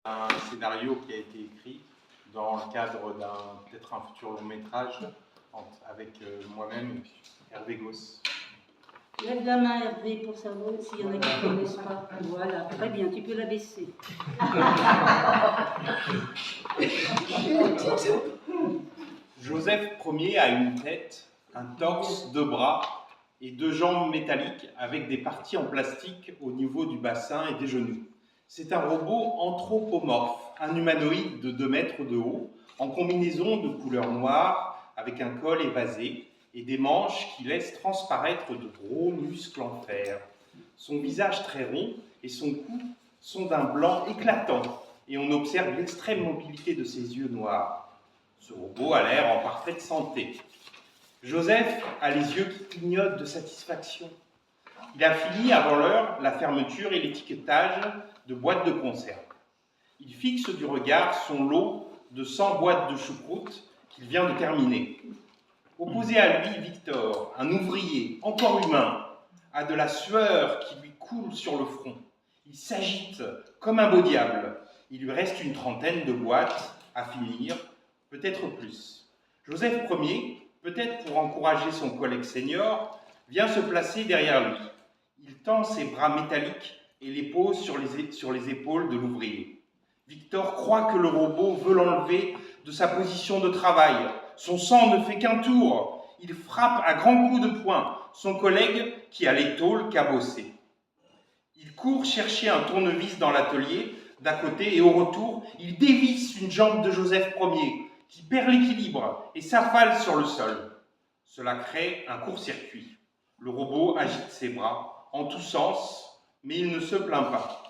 Un scénario qui a été écrit dans le cadre d'un peut-être un futur long métrage avec moi-même et Hervé Goss. Lève la main, Hervé, pour savoir s'il y en a qui ne connaissent pas. Voilà, très bien, tu peux la baisser. Joseph Ier a une tête, un torse, deux bras et deux jambes métalliques avec des parties en plastique au niveau du bassin et des genoux. C'est un robot anthropomorphe, un humanoïde de 2 mètres de haut, en combinaison de couleur noire, avec un col évasé et des manches qui laissent transparaître de gros muscles en fer. Son visage très rond et son cou sont d'un blanc éclatant, et on observe l'extrême mobilité de ses yeux noirs. Ce robot a l'air en parfaite santé. Joseph a les yeux qui clignotent de satisfaction. Il a fini avant l'heure la fermeture et l'étiquetage de boîtes de conserve. Il fixe du regard son lot de 100 boîtes de choucroute qu'il vient de terminer. Opposé à lui, Victor, un ouvrier, encore humain, a de la sueur qui lui coule sur le front. Il s'agite comme un beau diable. Il lui reste une trentaine de boîtes à finir, peut-être plus. Joseph Ier, peut-être pour encourager son collègue senior, vient se placer derrière lui. Il tend ses bras métalliques et les pose sur les épaules de l'ouvrier. Victor croit que le robot veut l'enlever de sa position de travail. Son sang ne fait qu'un tour. Il frappe à grands coups de poing son collègue qui a l'épaule cabossée. Il court chercher un tournevis dans l'atelier d'à côté et au retour, il dévisse une jambe de Joseph Ier qui perd l'équilibre et s'affale sur le sol. Cela crée un court-circuit. Le robot agite ses bras en tous sens, mais il ne se plaint pas.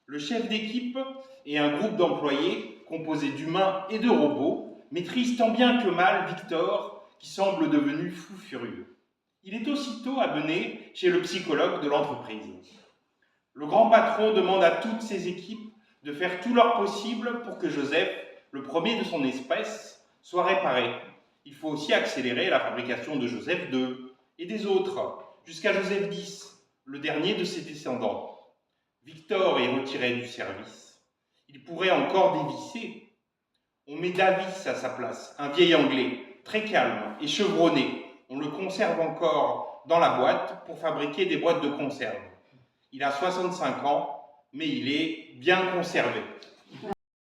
Le chef d'équipe et un groupe d'employés composé d'humains et de robots maîtrisent tant bien que mal Victor, qui semble devenu fou furieux. Il est aussitôt amené chez le psychologue de l'entreprise. Le grand patron demande à toutes ses équipes de faire tout leur possible pour que Joseph, le premier de son espèce, soit réparé. Il faut aussi accélérer la fabrication de Joseph II et des autres, jusqu'à Joseph X, le dernier de ses descendants. Victor est retiré du service. Il pourrait encore dévisser. On met Davis à sa place, un vieil Anglais, très calme et chevronné. On le conserve encore dans la boîte pour fabriquer des boîtes de conserve. Il a 65 ans, mais il est bien conservé.